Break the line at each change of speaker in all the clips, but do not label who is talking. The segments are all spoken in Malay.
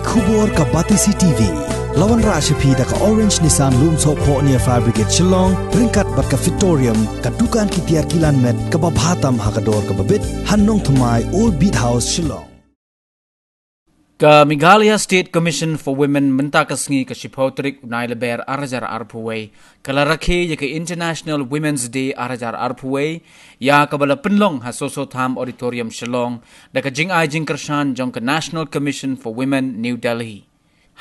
Khubor ka Batisi TV. Lawan Rashapi da ka Orange Nissan Loom So Po near Fabricate Shillong, Ringkat bat ka Victorium, ka Dukan ki Tiar Kilan Met, ka Babhatam Hakador ka Babit, Hannong Thumai Old Beat House Shillong.
Ka Meghalaya State Commission for Women mentakasngi ka Shipotrik unai leber arajar arpuway kala Rakhe ya ka International Women's Day arajar arpuway ya ka bala penlong ha Sosotham Auditorium Shillong da ka jingay jingkershan jong ka National Commission for Women New Delhi.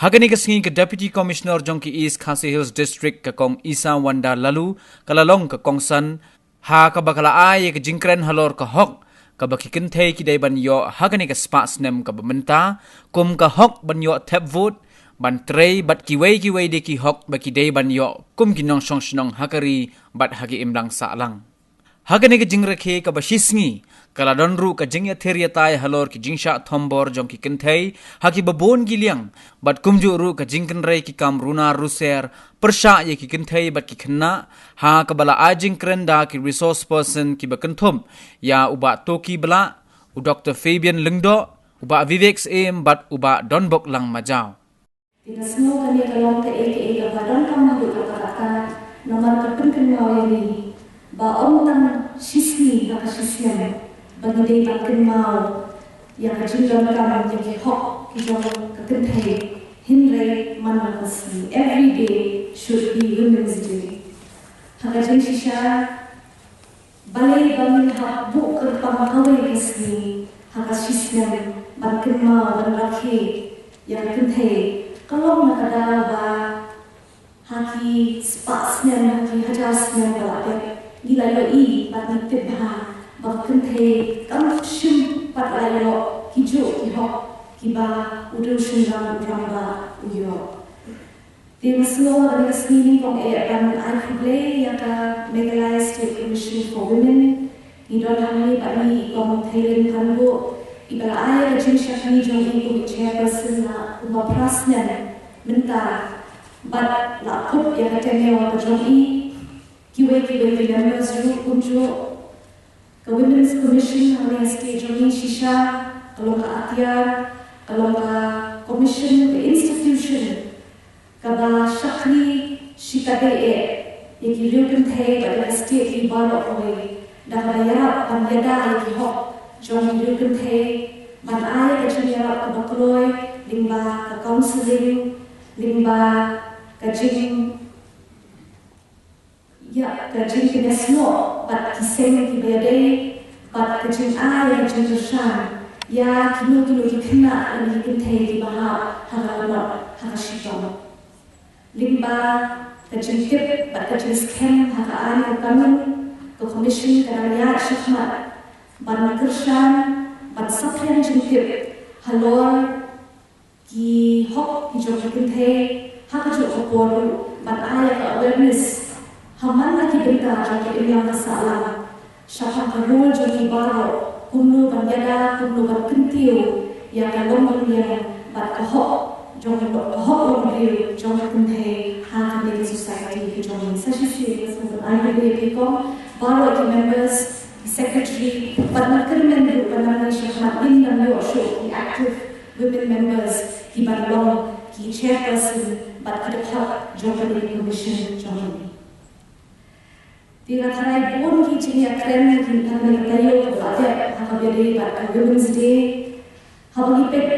Hagani kasngi ka Deputy Commissioner jong ki East Khasi Hills District ka kong Isa Wanda Lalu kalalong ka kong san ha ka bakala ay ka jingkren halor ka hok kabaki kintay kiday banyo hagani ka spas nem ka bamenta kum ka hok banyo tap vote ban tray bat kiway de ki hok baki day banyo kum ginong song hakari bat hagi imlang saalang hagani ka jingrakhe ka bashisngi kala donru ka jingya theria tay halor ki jingsha thombor jong ki kintay hagi babon giliang bat kumju ru ka jingken ray ki kam runa ruser persha ye ki kintay bat ki khanna ha ka bala ajing krenda ki resource person ki bakanthum ya uba toki bala u Dr. Fabian Lengdo uba Vivek Aim bat uba Donbok lang majau
tina semua kami kalong ke aka badan kamu kata nomor kepenken mau ini ba ontan sisni ka sisnian bagi day bakin mau yang kajingan kamu yang hok ki jong kepentai hinre manakasni every day should be Women's Day. Hangajin sisya balai bangun hak buk kerpamakawi kasni hakasisyan bakin mau dan Rakhe yang kepentai kalau nakada ba haki spasnya haki hajasnya balade gila i bat tibha bakin the kam shim pat layo hijo ki hok kiba udah shundang ramba uyo di maslo ada sini kong dan alhamdulillah ya ka Meghalaya State Commission for Women idon hamni bani kong thailand kanbo ibala ay rajin shakni jong ibu chairperson na uma prasnya minta bat la khup ya ka temewa ka jong i kiwe members ru kunjo ka Women's Commission hamni state jong i shisha kalau ka atiar kalau ka commission ke institution kada shakli shikade ye ki lyukum the kada state ki balo hoy da kada yara ban yada ki hok jong lyukum the ban ay ka chiyara ka bakloy limba ka counseling limba ka jing ya ka jing ki nesno bat ki seng ki bede bat ka jing ay ka jing shan ya kinu ki khna ani kin the ki baha hagala hagashito limba ka jing tip bat ka jing skem haga ani ka kamun ka commission ka ya shikma ban kirshan ban sapyan jing tip halor ki hok ki jong kin the haga jo opor ban aya ka awareness haman la ki benta ja ki ilya masala shakha ka role jo ki baro kumno ban yada kumno ban kintiu ya ka lomong ya bat ka hok jong ka hok lomong ri jong ka kinthe ha ka de society ki jong sa shi shi so I really become baro ki members ki secretary but na kirmen ru ban na shakha din na yo show ki active women members ki ban long ki chairperson bat ka hok jong ka de commission jong Tira tharai bon ki chiya kren ki thamne tayo bade hakabele ba Women's Day habagi pet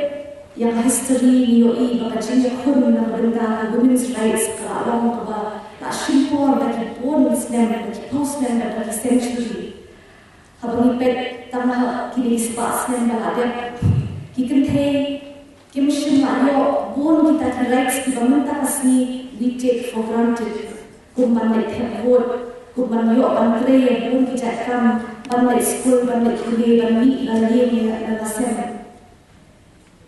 yang history niyo I baka chiya khun na benda women's rights ka long ka ba ta shimpor da ki bon snem da ki post snem da ki century habagi pet tamah ki ni spas snem da ade ki kenthe kim shim ma yo bon ki ta rights ki bamanta asni we take for granted kumban ne thot kuban yo ban kreye bun ki jakam ban le school ban le kule ban mi la ye ni la sem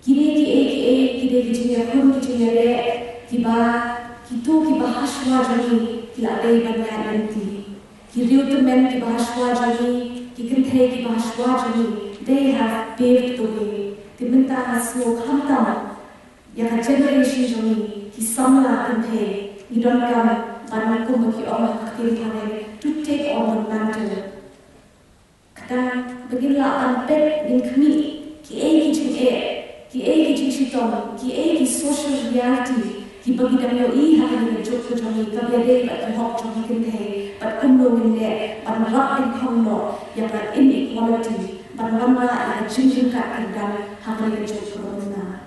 kire ki de ki chiya kun ki chiya re ki ba ki to ki ba hashwa jani ki la dei ban ya nanti ki riu to men ki ba hashwa jani ki kinthe ki ba hashwa jani they have paved the way ki minta haslo khamta ya ka generation jani ki samla kinthe you don't come ban ko ki om ki thane to take on the mantle. Kata beginilah ampet din kami ki egi jing ki egi jing John, ki social reality, ki bagi dam yo hakan ni jok ko John ka biade ba ki hok John kin the, but kum no min le, but rap in kom no, ya ba inequality, but rama ya jinjin ka kan dam hakan ni jok ko na.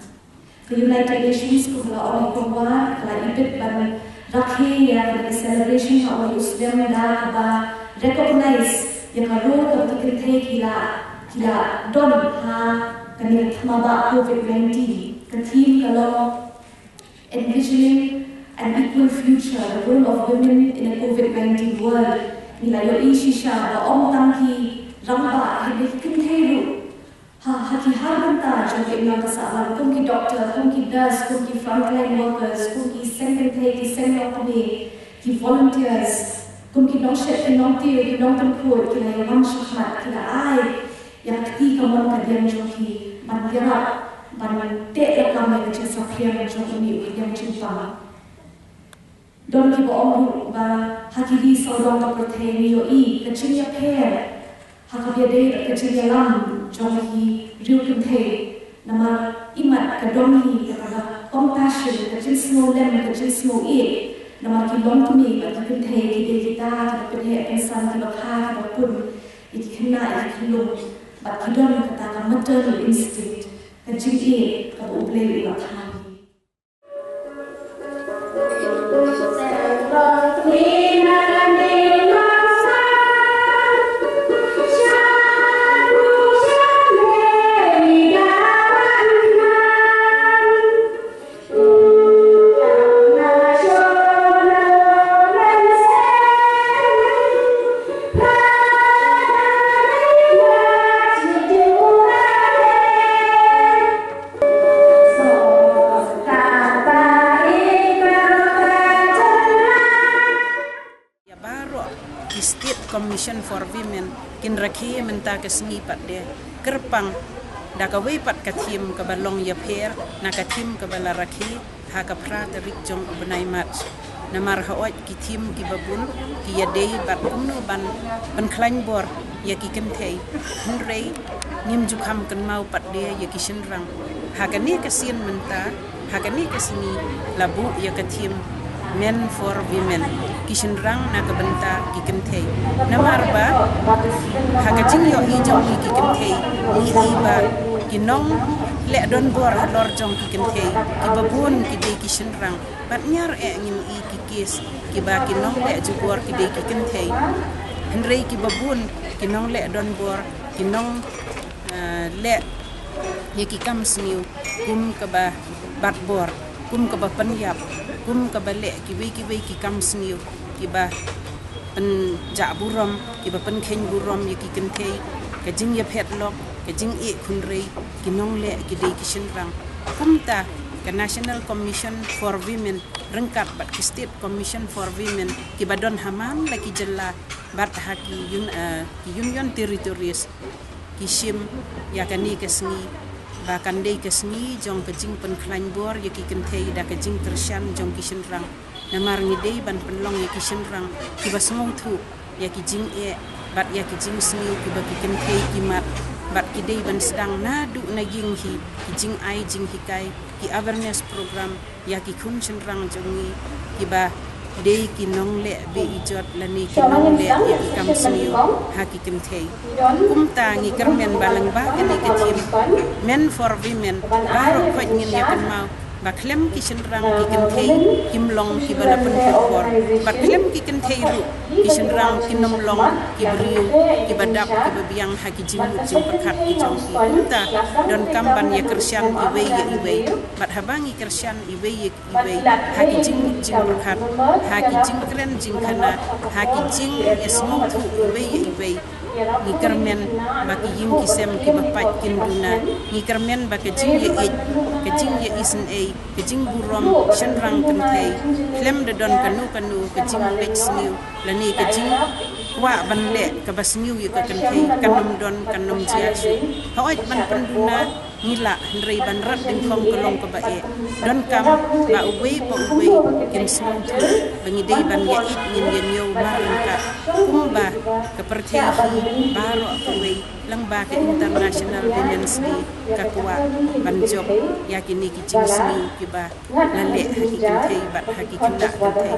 The United Nations ko la oi ko wa la ibit ban Rakhe ya the celebration of Muslim da ba recognize ya ka ro ka kin the kila don ha kanil thamaba COVID-19 ka theme kalo envisioning an equal future, the role of women in a COVID-19 world. Nila yo ishisha ba om tangki ramba hebe kintheru ha ki harbanta jo ke na kasama kum ki doctor, kum ki nurse, kum ki frontline workers, kum ki secretary, ki secretary, ki volunteers, kum ki nong shet ki nong tiyo ki nong tempur ki la yo wan shahmat ki la ai yang keti kamon ka diam jo ki ban dirap ban te la kami ka safrian jo ni ki diam chimpa don ki bo om ba hakili saudong ka protein yo I ka chinya pair hakabia de ka chinya lam jo ki riu kim the nama imat ka doni ka compassion ka chin snow lem ka chin snow e nama ki long to me ka kim the ki de kita ka pe he san ki ba kha ki ba pun ki khna ki khlo but ki don ka ta ka maternal instinct ka chin e ka uble ba kha
Commission for Women kin Rakhe menta ke sengi pat de kerpang da ka we pat ka tim ka balong ya per na ka tim ka bala Rakhe ha ka pra tarik jong benai mat na mar ha oi ki tim ki babun ki ya dei bat kumno ban khlain bor ya ki ken thei hun rei nim ju kham kan mau pat de ya ki shin rang ha ka ni ka sien menta ha ka ni ka sengi labu ya ka tim Men for Women kishin rang na kabanta kikentay na marba hagajing yo ijong kikentay ni iba kinong le don bor lor jong kikentay kibabun kidey kishin rang pat nyar ngin I kikis kiba kinong le jugor kidey kikentay henrey kibabun kinong le don bor kinong le yakikam sniu kum kaba bat bor kum kaba panyap kum kabale kiwi ki kam sniu kiba pen ja burom kiba pen khen burom yaki kente ka jing ya phet lok ka jing e khunrei kinong le ki de kishin rang kumta ka National Commission for Women rengkat bat ki State Commission for Women kiba don haman la ki jella bat haki union territories kishim yakani kesni bahkan dei kesni jong kejing pen khlain bor yaki kentei da kejing tersian jong kishin rang namar ni dei ban penlong yaki kishin rang kiba semong thu yaki jing e bat yaki jing sni kiba ki kentei kimat bat ki dei ban sedang na du na jing hi ki jing ai jing hikai ki awareness program yaki kun shin rang jongi kiba dei kinong le be ijot lani kinong le yaki kam sni haki kentei kumta ngi kermen balang ba kene ketim Men for Women baro ko ngin yakan mau ba klem ki rang ki kentei kimlong ki bala pen for ba klem ki kentei ru ki rang kinom long ki briu ki badap ki babiang haki jing perkat ki jong ki kumta don kamban ya kersian iwe bat habangi kersian iwe haki jing perkat haki jing kren jing kana haki jing esmu tu iwe ni kermen baki yim kisem ki bapat kinduna ni kermen baki jing ye ke jing ye isen e ke jing burom shenrang kentei klem de don kanu ke jing lexniu lani ke jing wa ban le ke basniu ye ke kentei kanum don kanum jiasu hoit ban penduna nila ndrei ban rat ding thong ko long ko ba e don kam ba uwe kim smong tu bangi dei ban ya it ngin yen yo marin ka kumba ka pertehi baro ko we lang ba ka International Women's Day ka kuwa ban job ya kini ki jingsni ki ba lalle hakikin tei ba hakikin na kan tei